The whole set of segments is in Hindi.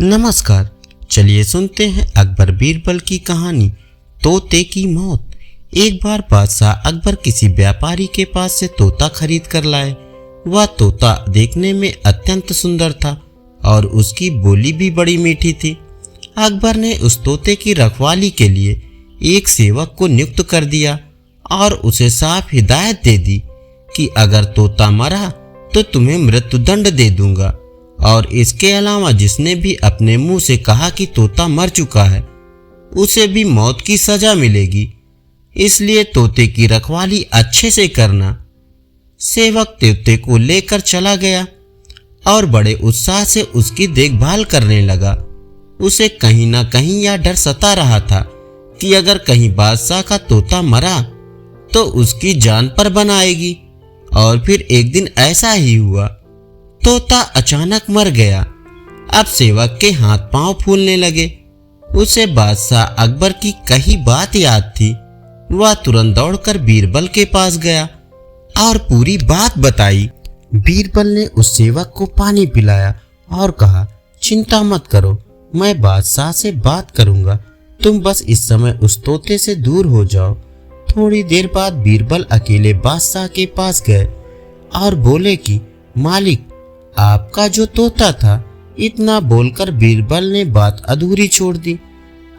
नमस्कार। चलिए सुनते हैं अकबर बीरबल की कहानी तोते की मौत। एक बार बादशाह अकबर किसी व्यापारी के पास से तोता खरीद कर लाए। वह तोता देखने में अत्यंत सुंदर था और उसकी बोली भी बड़ी मीठी थी। अकबर ने उस तोते की रखवाली के लिए एक सेवक को नियुक्त कर दिया और उसे साफ हिदायत दे दी कि अगर तोता मरा तो तुम्हें मृत्युदंड दे दूंगा, और इसके अलावा जिसने भी अपने मुंह से कहा कि तोता मर चुका है उसे भी मौत की सजा मिलेगी, इसलिए तोते की रखवाली अच्छे से करना। सेवक तोते को लेकर चला गया और बड़े उत्साह से उसकी देखभाल करने लगा। उसे कहीं ना कहीं यह डर सता रहा था कि अगर कहीं बादशाह का तोता मरा तो उसकी जान पर बनाएगी। और फिर एक दिन ऐसा ही हुआ, तोता अचानक मर गया। अब सेवक के हाथ पांव फूलने लगे। उसे बादशाह अकबर की कही बात याद थी। वह तुरंत दौड़कर बीरबल के पास गया और पूरी बात बताई। बीरबल ने उस सेवक को पानी पिलाया और कहा, चिंता मत करो, मैं बादशाह से बात करूंगा, तुम बस इस समय उस तोते से दूर हो जाओ। थोड़ी देर बाद बीरबल अकेले बादशाह के पास गए और बोले कि मालिक, आपका जो तोता था। इतना बोलकर बीरबल ने बात अधूरी छोड़ दी।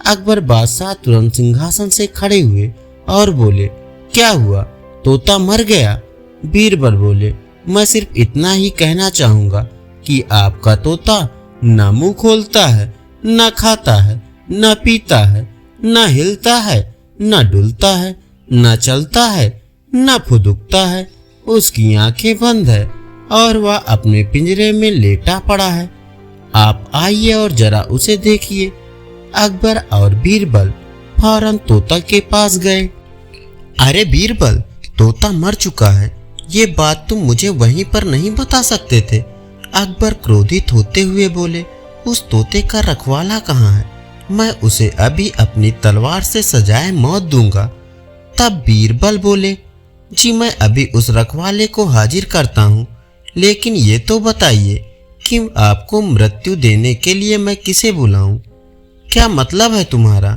अकबर बादशाह तुरंत सिंहासन से खड़े हुए और बोले, क्या हुआ, तोता मर गया? बीरबल बोले, मैं सिर्फ इतना ही कहना चाहूंगा कि आपका तोता न मुंह खोलता है, न खाता है, न पीता है, न हिलता है, न डुलता है, न चलता है, न फुदकता है। उसकी आंखें बंद है और वह अपने पिंजरे में लेटा पड़ा है। आप आइए और जरा उसे देखिए। अकबर और बीरबल फौरन तोता के पास गए। अरे बीरबल, तोता मर चुका है, ये बात तुम मुझे वहीं पर नहीं बता सकते थे? अकबर क्रोधित होते हुए बोले, उस तोते का रखवाला कहाँ है? मैं उसे अभी अपनी तलवार से सजाए मौत दूंगा। तब बीरबल बोले, जी मैं अभी उस रखवाले को हाजिर करता हूँ, लेकिन ये तो बताइए कि आपको मृत्यु देने के लिए मैं किसे बुलाऊं? क्या मतलब है तुम्हारा?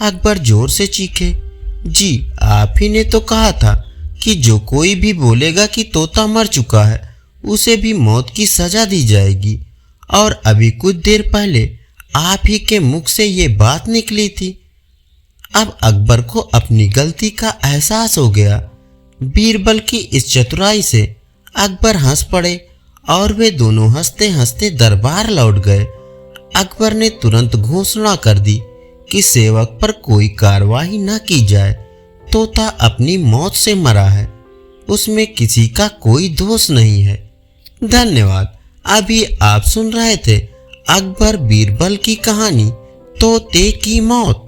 अकबर जोर से चीखे, जी आप ही ने तो कहा था कि जो कोई भी बोलेगा कि तोता मर चुका है उसे भी मौत की सजा दी जाएगी, और अभी कुछ देर पहले आप ही के मुख से ये बात निकली थी। अब अकबर को अपनी गलती का एहसास हो गया। बीरबल की इस चतुराई से अकबर हंस पड़े और वे दोनों हंसते हंसते दरबार लौट गए। अकबर ने तुरंत घोषणा कर दी कि सेवक पर कोई कार्रवाई न की जाए। तोता अपनी मौत से मरा है, उसमें किसी का कोई दोष नहीं है। धन्यवाद। अभी आप सुन रहे थे अकबर बीरबल की कहानी तोते की मौत।